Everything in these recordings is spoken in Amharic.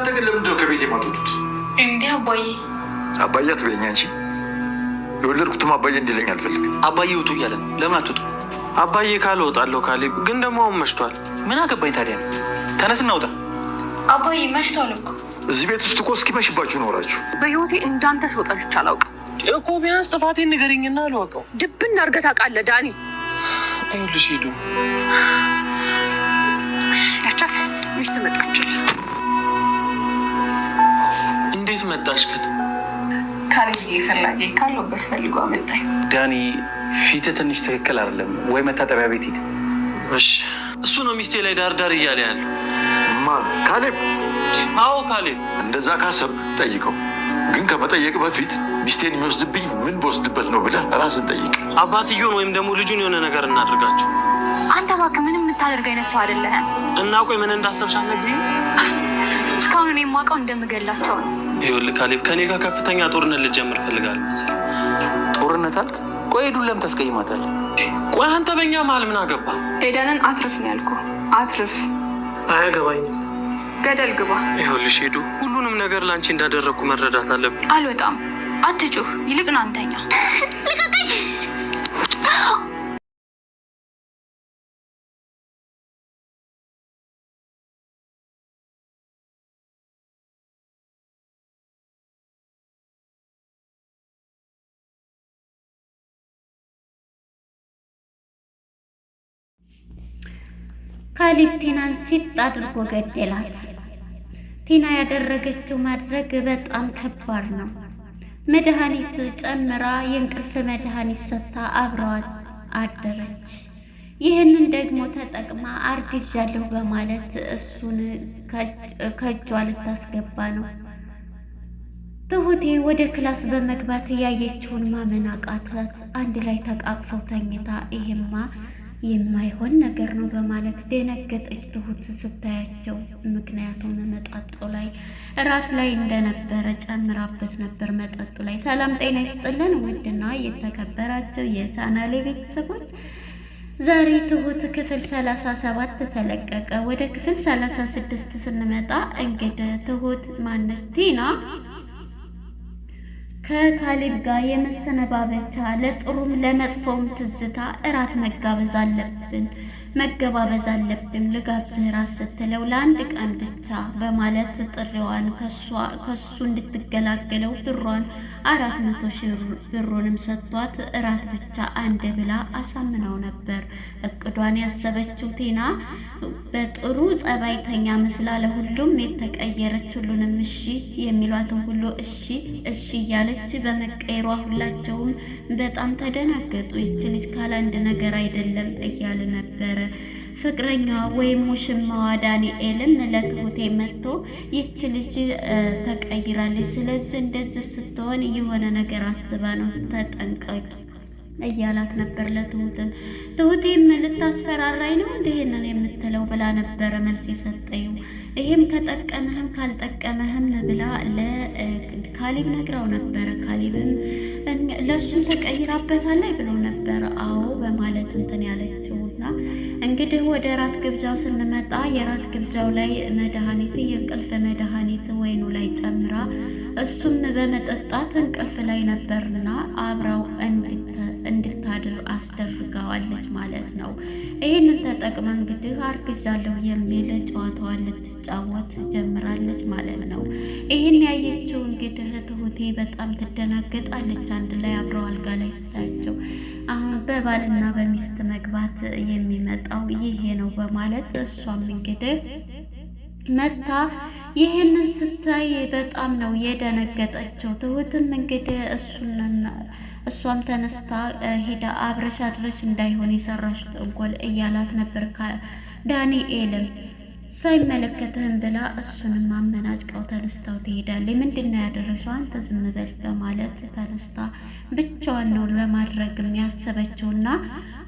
እናንተ ግን ለምንድነው ከቤት የማትወጡት? እንዴ አባዬ አትበይኝ አንቺ። የወለድኩትም አባዬ እንዲለኝ አልፈልግም። አባዬ ውጡ እያለ ነው። ለምን አትወጡ? አባዬ ካለ እወጣለሁ ካሌብ፣ ግን ደግሞ አሁን መሽቷል። ምን አገባኝ ታዲያ? ተነስ እናውጣ። አባዬ መሽቷል እኮ። እዚህ ቤት ውስጥ እኮ እስኪመሽባችሁ ኖራችሁ። በህይወቴ እንዳንተ ሰው ጠልቼ አላውቅም እኮ። ቢያንስ ጥፋቴን ንገረኝና አልወቀው። ድብን አድርገህ ታውቃለህ ዳኒ። ይኸውልሽ ሂዱ። ያቻት ሚስት መጣችልህ። እንዴት መጣሽ ግን? ካሌብዬ ፈላጊ ካለበት ፈልጎ አመጣኝ። ዳኒ ፊት ትንሽ ትክክል አይደለም ወይ? መታጠቢያ ቤት ሂድ። እሺ እሱ ነው ሚስቴ ላይ ዳርዳር እያለ ያለው። ማን? ካሌብ? አዎ ካሌብ። እንደዛ ካሰብ ጠይቀው። ግን ከመጠየቅ በፊት ሚስቴን የሚወስድብኝ ምን በወስድበት ነው ብለህ ራስን ጠይቅ። አባትየውን ወይም ደግሞ ልጁን የሆነ ነገር እናድርጋቸው። አንተ እባክህ ምንም የምታደርግ አይነት ሰው አይደለህም። እና ቆይ ምን እንዳሰብሽ አልነግሪኝ? እስካሁን እኔ የማውቀው እንደምገላቸው ነው። ይኸውልህ ካሌብ፣ ከኔ ጋር ከፍተኛ ጦርነት ልጀምር እፈልጋለሁ መሰለኝ። ጦርነት አልክ? ቆይ ሄዱን ለምን ታስቀይማታለህ? ቆይ አንተ በእኛ መሀል ምን አገባ? ኤደንን አትርፍ ነው ያልኩህ። አትርፍ። አያገባኝም። ገደል ግባ። ይኸውልሽ ሄዱ፣ ሁሉንም ነገር ለአንቺ እንዳደረግኩ መረዳት አለብን። አልወጣም። አትጩህ። ይልቅ ና አንተኛ። ካሌብ ቲናን ሲጥ አድርጎ ገደላት። ቲና ያደረገችው ማድረግ በጣም ከባድ ነው። መድኃኒት ጨምራ የእንቅልፍ መድኃኒት ሰጥታ አብረዋት አደረች። ይህንን ደግሞ ተጠቅማ አርግዣለሁ በማለት እሱን ከእጇ ልታስገባ ነው። ትሁቴ ወደ ክላስ በመግባት ያየችውን ማመን አቃታት። አንድ ላይ ተቃቅፈው ተኝታ ይሄማ የማይሆን ነገር ነው በማለት ደነገጠች ትሁት ስታያቸው። ምክንያቱም መጠጡ ላይ እራት ላይ እንደነበረ ጨምራበት ነበር መጠጡ ላይ። ሰላም ጤና ይስጥልን ውድና የተከበራቸው የቻናሌ ቤተሰቦች፣ ዛሬ ትሁት ክፍል 37 ተለቀቀ። ወደ ክፍል 36 ስንመጣ እንግዲህ ትሁት ማነች ቲና ከካሌብ ጋር የመሰነባበቻ ለጥሩም ለመጥፎም ትዝታ እራት መገባበዝ አለብን ልጋብዝህ ራት ስትለው ለአንድ ቀን ብቻ በማለት ጥሪዋን ከሱ እንድትገላገለው ብሯን 400,000 ብሩንም ሰጥቷት እራት ብቻ አንድ ብላ አሳምነው ነበር። እቅዷን ያሰበችው ቲና በጥሩ ጸባይተኛ መስላ ለሁሉም የተቀየረች፣ ሁሉንም እሺ የሚሏትን ሁሉ እሺ እሺ እያለች በመቀየሯ ሁላቸውም በጣም ተደናገጡ። ይች ልጅ ካላንድ ነገር አይደለም እያለ ነበረ። ፍቅረኛዋ ወይም ሙሽማዋ ዳንኤልም ለትሁቴ መጥቶ ይች ልጅ ተቀይራለች፣ ስለዚህ እንደዚህ ስትሆን የሆነ ነገር አስባ ነው ተጠንቀቂ እያላት ነበር። ትሁቴም ልታስፈራራኝ ነው እንደሄንን የምትለው ብላ ነበረ መልስ የሰጠው። ይሄም ከጠቀመህም ካልጠቀመህም ብላ ለካሌብ ነግራው ነበረ። ካሌብም ለሱም ተቀይራበታለች ብሎ ነበር። አዎ በማለት እንትን ያለችውና እንግዲህ ወደ ራት ግብዣው ስንመጣ የራት ግብዣው ላይ መድኃኒት የእንቅልፍ መድኃኒት ወይኑ ላይ ጨምራ እሱም በመጠጣት እንቅልፍ ላይ ነበርና አብራው እንድታድር አስደርጋዋለች ማለት ነው። ይህንን ተጠቅማ እንግዲህ አርግዣለሁ የሚል ጨዋታዋን ልትጫወት ጀምራለች ማለት ነው። ይህን ያየችው እንግዲህ ትሁቴ በጣም ትደናገጣለች። አንድ ላይ አብረው አልጋ ላይ ስታያቸው አሁን በባልና በሚስት መግባት የሚመጣው ይሄ ነው በማለት እሷም እንግዲህ መታ ይህንን ስታይ በጣም ነው የደነገጠችው። ትሁትም እንግዲህ እሷም ተነስታ ሄዳ አብረሽ አድረሽ እንዳይሆን የሰራሽ ተንኮል እያላት ነበር። ዳንኤልም ሳይመለከትህም ብላ እሱንም አመናጭቃው ተነስታው ትሄዳለች። ምንድነው ያደረገው? አንተ ዝም በል በማለት ተነስታ ብቻዋን ነው ለማድረግም ያሰበችውና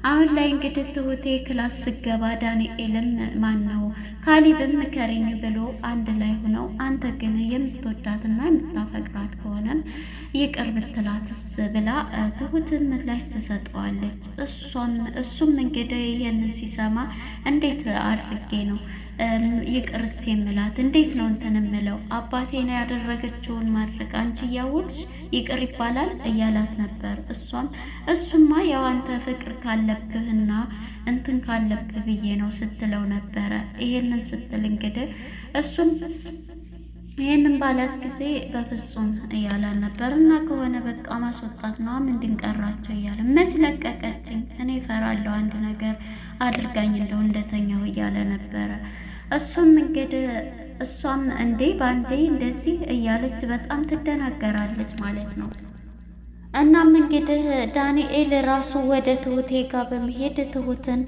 አሁን ላይ እንግዲህ ትሁቴ ክላስ ስገባ ዳንኤልም ማን ነው ካሊብም ምከረኝ ብሎ አንድ ላይ ሆነው አንተ ግን የምትወዳትና የምታፈቅራት ከሆነም ይቅር ብትላትስ ብላ ትሁትም ምላሽ ትሰጠዋለች። እሱም እንግዲህ ይህንን ሲሰማ እንዴት አድርጌ ነው ይቅርስ የምላት እንዴት ነው እንትን የምለው አባቴ ነው ያደረገችውን ማድረግ አንቺ እያወቅሽ ይቅር ይባላል እያላት ነበር። እሱማ ያው አንተ ፍቅር ካለብህና እንትን ካለብህ ብዬ ነው ስትለው ነበረ። ይሄንን ስትል እንግዲህ እሱም ይሄንን ባላት ጊዜ በፍጹም እያላል ነበር እና ከሆነ በቃ ማስወጣት ነው ምንድን ቀራቸው እያለ መች ለቀቀችኝ እኔ እፈራለሁ አንድ ነገር አድርጋኝ እንደው እንደተኛው እያለ ነበረ። እሱም እንግዲህ እሷም እንዴ ባንዴ እንደዚህ እያለች በጣም ትደናገራለች ማለት ነው። እናም እንግዲህ ዳንኤል ራሱ ወደ ትሁቴ ጋር በመሄድ ትሁትን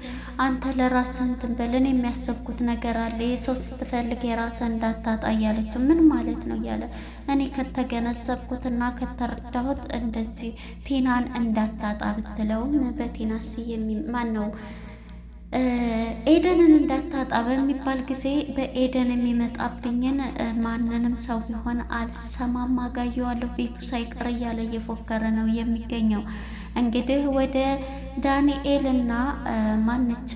አንተ ለራስህ እንትን በልን የሚያሰብኩት ነገር አለ የሰው ስትፈልግ የራስህ እንዳታጣ እያለችው ምን ማለት ነው እያለ እኔ ከተገነዘብኩትና ከተረዳሁት እንደዚህ ቲናን እንዳታጣ ብትለውም በቲናስ ማን ነው ኤደንን እንዳታጣ በሚባል ጊዜ በኤደን የሚመጣብኝን ማንንም ሰው ቢሆን አልሰማም አጋየዋለሁ ቤቱ ሳይቀር እያለ እየፎከረ ነው የሚገኘው። እንግዲህ ወደ ዳንኤልና ማንች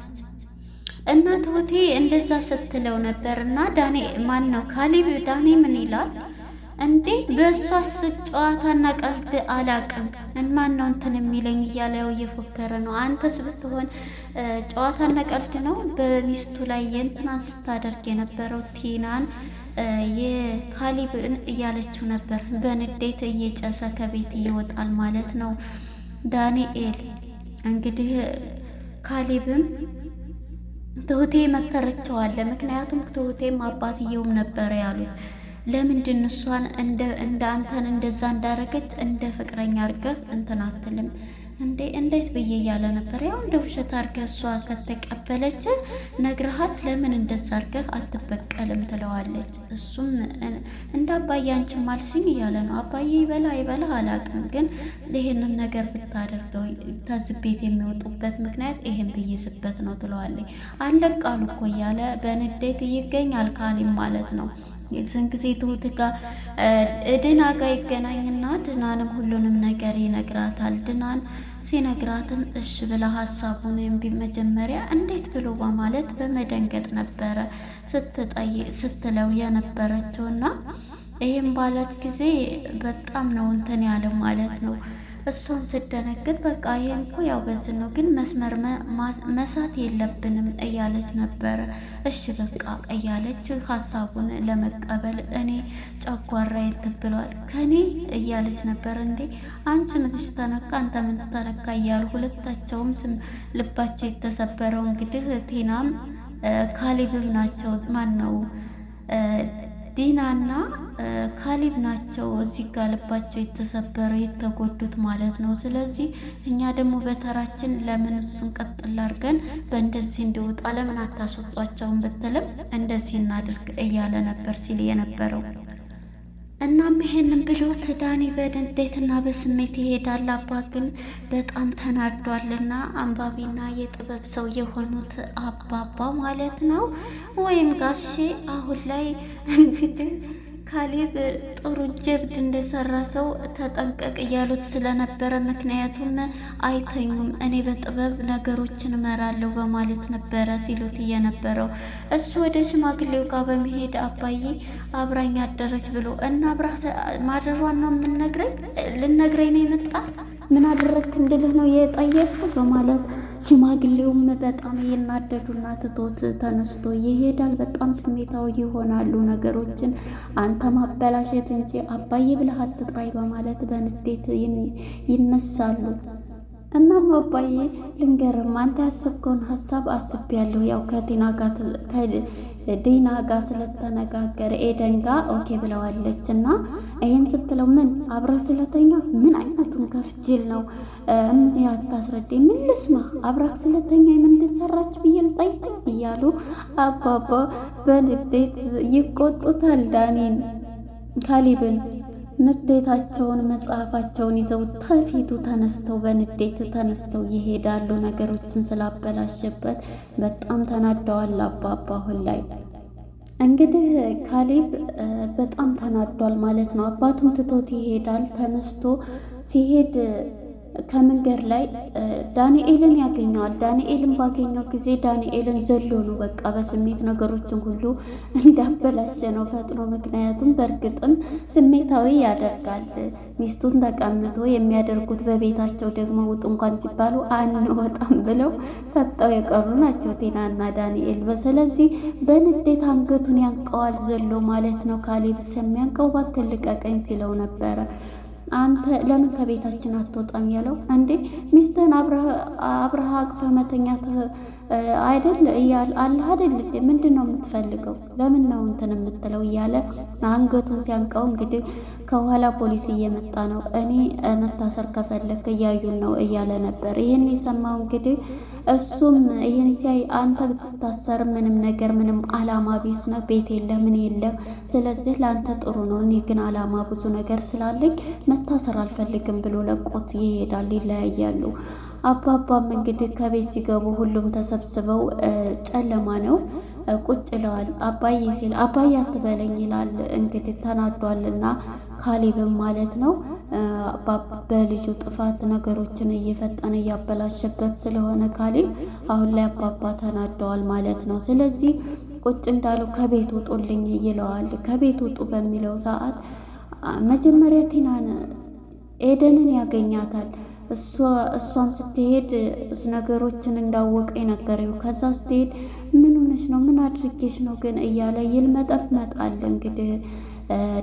እና ትሁቴ እንደዛ ስትለው ነበር እና ማን ነው ካሊብ ዳኒ ምን ይላል እንዴ በእሷስ ጨዋታና ቀልድ አላቅም ማን ነው እንትን የሚለኝ እያለው እየፎከረ ነው። አንተስ ብትሆን ጨዋታና ቀልድ ነው በሚስቱ ላይ የእንትናን ስታደርግ የነበረው ቲናን የካሊብን እያለችው ነበር። በንዴት እየጨሰ ከቤት ይወጣል ማለት ነው ዳንኤል። እንግዲህ ካሊብም ትሁቴ መከረችዋለ። ምክንያቱም ትሁቴም አባትየውም ነበረ ያሉት ለምንድን እሷን እንደ አንተን እንደዛ እንዳረገች እንደ ፍቅረኛ አርገህ እንትን አትልም እንዴ እንዴት ብዬ እያለ ነበር። ያው እንደ ውሸት አርገህ እሷ ከተቀበለች ነግረሃት ለምን እንደዛ አርገህ አትበቀልም ትለዋለች። እሱም እንደ አባዬ አንቺም አልሽኝ እያለ ነው። አባዬ ይበላ አላቅም ግን ይሄንን ነገር ብታደርገው ተዝቤት የሚወጡበት ምክንያት ይሄን ብይዝበት ነው ትለዋለች። አለቃሉ እኮ እያለ በንዴት ይገኛል ካሊም ማለት ነው። የዚህን ጊዜ ትሁት ጋር ድና ጋር ይገናኝና ድናንም ሁሉንም ነገር ይነግራታል። ድናን ሲነግራትም እሺ ብላ ሀሳቡን መጀመሪያ እንዴት ብሎ በማለት በመደንገጥ ነበረ ስትለው የነበረችውና ይህም ባለት ጊዜ በጣም ነው እንትን ያለው ማለት ነው። እሷን ስደነግጥ በቃ ይሄን እኮ ያው በዚህ ነው ግን መስመር መሳት የለብንም እያለች ነበረ። እሺ በቃ እያለች ሀሳቡን ለመቀበል እኔ ጨጓራ ይትብሏል ከኔ እያለች ነበር። እንዴ አንቺ ምንሽ ተነካ አንተ ምን ተነካ እያሉ ሁለታቸውም ልባቸው የተሰበረው እንግዲህ ቲናም ካሊብም ናቸው። ማን ነው ዲናና ካሊብ ናቸው እዚህ ጋር ልባቸው የተሰበረ የተጎዱት ማለት ነው። ስለዚህ እኛ ደግሞ በተራችን ለምን እሱን ቀጥል አድርገን በእንደዚህ እንዲወጣ ለምን አታስወጧቸውን ብትልም እንደዚህ እናድርግ እያለ ነበር ሲል የነበረው። እናም ይሄንን ብሎት ዳኒ በንዴትና በስሜት ይሄዳል። አባ ግን በጣም ተናዷልና አንባቢና የጥበብ ሰው የሆኑት አባባ ማለት ነው ወይም ጋሼ አሁን ላይ እንግዲህ ካሊብ ጥሩ ጀብድ እንደሰራ ሰው ተጠንቀቅ እያሉት ስለነበረ ምክንያቱም አይተኙም እኔ በጥበብ ነገሮችን እመራለሁ በማለት ነበረ ሲሉት የነበረው። እሱ ወደ ሽማግሌው ጋር በመሄድ አባዬ አብራኝ አደረች ብሎ እና አብራ ማደሯን ነው ልነግረኝ ነው የመጣ ምን አደረግክ እንድልህ ነው የጠየቅኩ በማለት ሽማግሌውም በጣም ይናደዱና ትቶት ተነስቶ ይሄዳል። በጣም ስሜታዊ ይሆናሉ። ነገሮችን አንተ ማበላሸት እንጂ አባዬ ብለህ አትጥራይ በማለት በንዴት ይነሳሉ። እናም አባዬ ልንገርም አንተ ያሰብከውን ሀሳብ አስቤያለሁ። ያው ከዲና ጋር ስለተነጋገረ ኤደን ጋር ኦኬ ብለዋለች እና ይሄን ስትለው ምን አብረ ስለተኛ ምን አይነቱን ከፍጅል ነው ያታስረዳኝ ምን ልስማ አብራክ ስለተኛ ምን እንደሰራች ብዬ ልጠይቅ እያሉ አባባ በንዴት ይቆጡታል ዳኒን ካሊብን። ንዴታቸውን መጽሐፋቸውን ይዘው ከፊቱ ተነስተው በንዴት ተነስተው ይሄዳሉ። ነገሮችን ስላበላሸበት በጣም ተናደዋል አባባ አሁን ላይ። እንግዲህ ካሌብ በጣም ተናዷል ማለት ነው። አባቱም ትቶት ይሄዳል። ተነስቶ ሲሄድ ከመንገድ ላይ ዳንኤልን ያገኘዋል። ዳንኤልን ባገኘው ጊዜ ዳንኤልን ዘሎ ነው በቃ በስሜት ነገሮችን ሁሉ እንዳበላሸ ነው ፈጥኖ። ምክንያቱም በእርግጥም ስሜታዊ ያደርጋል። ሚስቱን ተቀምጦ የሚያደርጉት በቤታቸው ደግሞ ውጡ እንኳን ሲባሉ አንወጣም ብለው ፈጠው የቀሩ ናቸው ቴናና ዳንኤል። ስለዚህ በንዴት አንገቱን ያንቀዋል ዘሎ ማለት ነው። ካሌብ የሚያንቀው እባክህ ልቀቀኝ ሲለው ነበረ። አንተ ለምን ከቤታችን አትወጣም ያለው። እንዴ ሚስትህን አብረሃ አቅፈህ መተኛት አይደል እያለ አለህ አይደል ምንድን ነው የምትፈልገው? ለምን ነው እንትን የምትለው እያለ አንገቱን ሲያንቀው እንግዲህ ከኋላ ፖሊስ እየመጣ ነው። እኔ መታሰር ከፈለክ እያዩን ነው እያለ ነበር። ይህን የሰማው እንግዲህ እሱም ይህን ሲያይ አንተ ብትታሰር ምንም ነገር ምንም አላማ ቢስ ነው። ቤት የለ ምን የለ። ስለዚህ ለአንተ ጥሩ ነው። እኔ ግን አላማ ብዙ ነገር ስላለኝ መታሰር አልፈልግም ብሎ ለቆት ይሄዳል። ይለያያሉ። አባባም እንግዲህ ከቤት ሲገቡ ሁሉም ተሰብስበው ጨለማ ነው ቁጭ ይለዋል። አባዬ ሲል አባዬ አትበለኝ ይላል። እንግዲህ ተናዷልና ካሌብም ማለት ነው በልጁ ጥፋት ነገሮችን እየፈጠነ እያበላሸበት ስለሆነ ካሌብ አሁን ላይ አባባ ተናደዋል ማለት ነው። ስለዚህ ቁጭ እንዳሉ ከቤት ውጡልኝ ይለዋል። ከቤት ውጡ በሚለው ሰዓት መጀመሪያ ቲናን ኤደንን ያገኛታል። እሷን ስትሄድ ነገሮችን እንዳወቀ የነገረው። ከዛ ስትሄድ ምን ሆነሽ ነው ምን አድርጌሽ ነው ግን እያለ ይልመጠመጣል። እንግዲህ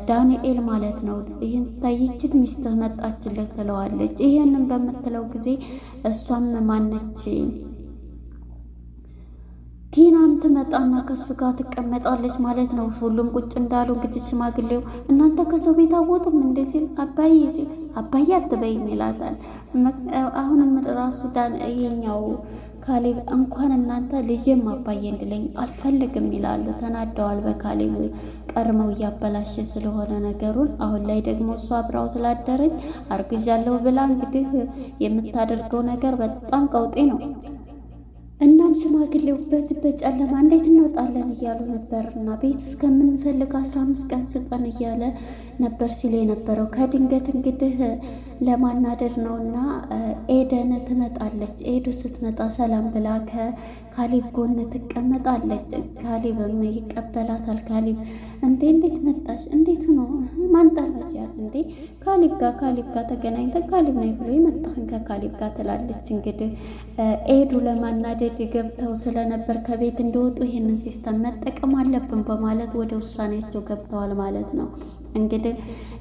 ዳንኤል ማለት ነው። ይህን ስታይችት ሚስትህ መጣችለት ትለዋለች። ይሄንን በምትለው ጊዜ እሷም ማነች ቲናም ትመጣና ከሱ ጋር ትቀመጣለች ማለት ነው። ሁሉም ቁጭ እንዳሉ እንግዲህ ሽማግሌው እናንተ ከሰው ቤት አወጡም እንደ ሲል አባዬ ሲል አባዬ አትበይም ይላታል። አሁንም ራሱ ይሄኛው ካሌብ እንኳን እናንተ ልጄም አባዬ እንድለኝ አልፈልግም ይላሉ። ተናደዋል በካሌብ ቀድመው እያበላሸ ስለሆነ ነገሩን። አሁን ላይ ደግሞ እሷ አብራው ስላደረች አርግዣለሁ ብላ እንግዲህ የምታደርገው ነገር በጣም ቀውጤ ነው። እናም ሽማግሌው በዚህ በጨለማ እንዴት እንወጣለን እያሉ ነበርና ቤት እስከምንፈልግ 15 ቀን ስጠን እያለ ነበር ሲል የነበረው። ከድንገት እንግዲህ ለማናደድ ነውና ኤደን ትመጣለች። ኤዱ ስትመጣ ሰላም ብላ ከካሌብ ጎን ትቀመጣለች። ካሌብም ይቀበላታል። ካሌብ እንዴት መጣሽ? እንዴት ነው ማንጠራሽ? ያት እንዴ ካሌብ ጋር ተገናኝተን ካሌብ ነኝ ብሎ ይመጣን ከካሌብ ጋር ትላለች። እንግዲህ ኤዱ ለማናደድ ገብተው ስለነበር ከቤት እንደወጡ ይህንን ሲስተም መጠቀም አለብን በማለት ወደ ውሳኔያቸው ገብተዋል ማለት ነው። እንግዲህ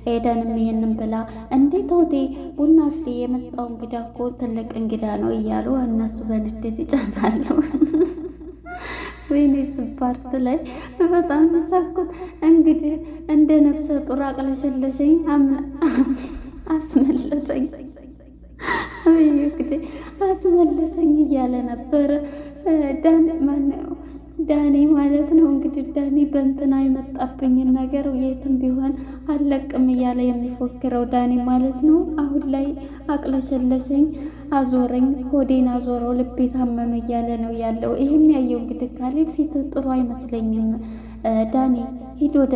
ኤደንም ይሄንን ብላ እንዴት ወዴ ቡና አፍሊ የመጣው እንግዳ እኮ ትልቅ እንግዳ ነው እያሉ እነሱ በንዴት ይጫዛሉ። ወይኔ ስፓርት ላይ በጣም ተሳኩት። እንግዲህ እንደ ነፍሰ ጡር አቅለሸለሸኝ አስመለሰኝ እንግዲህ አስመለሰኝ እያለ ነበር ዳኒ ማለት ነው። እንግዲህ ዳኒ በእንትና የመጣብኝን ነገር የትም ቢሆን አለቅም እያለ የሚፎክረው ዳኒ ማለት ነው። አሁን ላይ አቅለሸለሸኝ፣ አዞረኝ፣ ሆዴን አዞረው፣ ልቤ ታመመ እያለ ነው ያለው። ይህን ያየው እንግዲህ ካሌብ ፊት ጥሩ አይመስለኝም። ዳኒ ሂዶ ወደ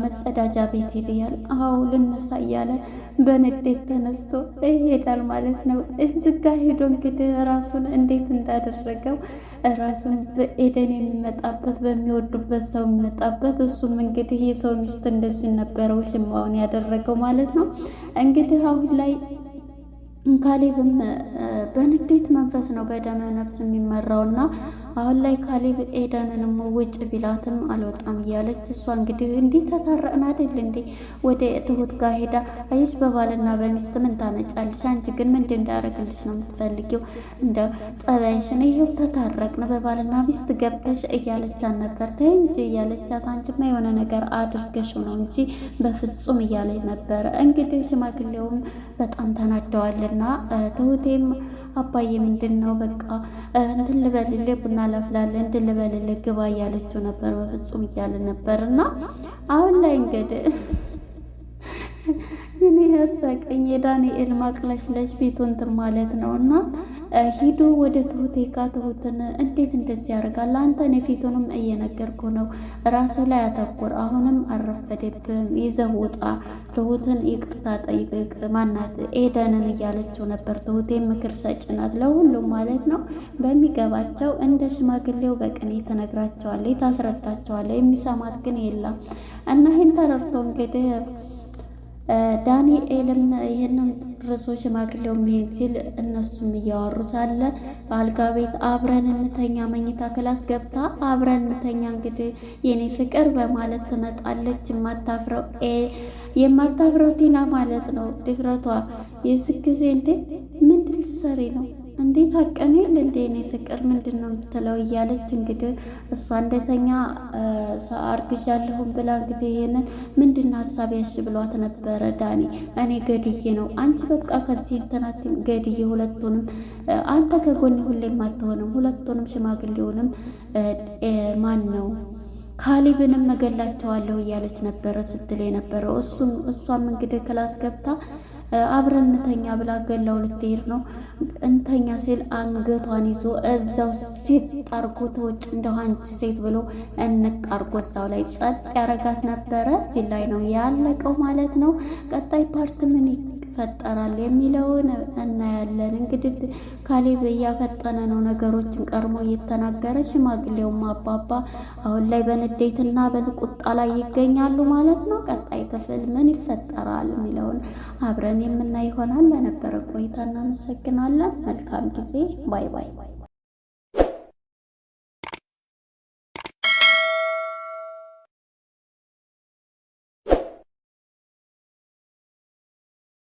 መጸዳጃ ቤት ሄድ እያለ አዎ ልነሳ እያለ በንዴት ተነስቶ ይሄዳል ማለት ነው። እዚጋ ሄዶ እንግዲህ ራሱን እንዴት እንዳደረገው ራሱን በኤደን የሚመጣበት በሚወዱበት ሰው የሚመጣበት እሱም እንግዲህ የሰው ሚስት እንደዚህ ነበረው ሽማውን ያደረገው ማለት ነው። እንግዲህ አሁን ላይ ካሌብም በንዴት መንፈስ ነው በደመ ነፍስ የሚመራውና አሁን ላይ ካሌብ ኤደንንም ውጭ ቢላትም አልወጣም እያለች እሷ እንግዲህ እንዲህ ተታረቅን አይደል እንዴ ወደ ትሁት ጋር ሄዳ አይሽ በባልና በሚስት ምን ታመጫለሽ? አንቺ ግን ምንድን እንዳደረግልሽ ነው የምትፈልጊው? እንደ ጸባይሽን ይሄው ተታረቅን በባልና ሚስት ገብተሽ እያለቻት ነበር። ተይ እንጂ እያለቻት አንቺማ የሆነ ነገር አድርገሽው ነው እንጂ በፍጹም እያለች ነበረ። እንግዲህ ሽማግሌውም በጣም ተናደዋልና ትሁቴም አባዬ ምንድን ነው በቃ እንትን ልበልልህ ቡና ላፍላለህ እንትን ልበልልህ ግባ እያለችው ነበር። በፍጹም እያለ ነበር እና አሁን ላይ እንግዲህ ያሳቀኝ የዳንኤል ማቅለሽለሽ ፊቱን እንትን ማለት ነው። እና ሂዶ ወደ ትሁቴ ጋ ትሁትን እንዴት እንደዚህ ያደርጋል? አንተ እኔ ፊቱንም እየነገርኩ ነው፣ ራስ ላይ አተኩር። አሁንም አረፈደብህም፣ ይዘህ ውጣ። ትሁትን ይቅርታ ጠይቅ፣ ማናት ኤደንን እያለችው ነበር። ትሁቴ ምክር ሰጭ ናት ለሁሉም ማለት ነው። በሚገባቸው እንደ ሽማግሌው በቅኔ ትነግራቸዋለች፣ ታስረዳቸዋለች። የሚሰማት ግን የለም። እና ይህን ተረድቶ እንግዲህ ዳንኤልም ይህንን ርሶ ሽማግሌው መሄድ ሲል እነሱም እያወሩ ሳለ በአልጋ ቤት አብረን እንተኛ መኝታ ክላስ ገብታ አብረን እንተኛ እንግዲህ የኔ ፍቅር በማለት ትመጣለች። የማታፍረው ቲና ማለት ነው ድፍረቷ። የዚህ ጊዜ እንዴ ምንድን ልትሰሪ ነው? እንዴት አቀኔል እንዴ እኔ ፍቅር ምንድን ነው የምትለው እያለች እንግዲህ እሷ እንደተኛ አርግዣለሁም ብላ እንግዲህ ይሄንን ምንድን ሀሳብ ያሽ ብሏት ነበረ። ዳኒ እኔ ገድዬ ነው፣ አንቺ በቃ ከዚህ እንትናት ገድዬ ሁለቱንም፣ አንተ ከጎን ሁሌም አትሆንም፣ ሁለቱንም ሽማግሌውንም ማን ነው ካሊብንም መገላቸዋለሁ እያለች ነበረ ስትል የነበረው። እሷም እንግዲህ ክላስ ገብታ አብረን እንተኛ ብላ ገላው ልትሄድ ነው። እንተኛ ሲል አንገቷን ይዞ እዛው ሴት ጣርጎ ተወጭ እንደው አንቺ ሴት ብሎ እንቃርጎ እዛው ላይ ጸጥ ያረጋት ነበረ። እዚህ ላይ ነው ያለቀው ማለት ነው። ቀጣይ ፓርት ምን ይፈጠራል የሚለውን እናያለን። እንግዲህ ካሌብ እያፈጠነ ነው ነገሮችን ቀርሞ እየተናገረ፣ ሽማግሌውም አባባ አሁን ላይ በንዴትና በቁጣ ላይ ይገኛሉ ማለት ነው። ቀጣይ ክፍል ምን ይፈጠራል የሚለውን አብረን የምናይ ይሆናል። ለነበረ ቆይታ እናመሰግናለን። መልካም ጊዜ። ባይ ባይ።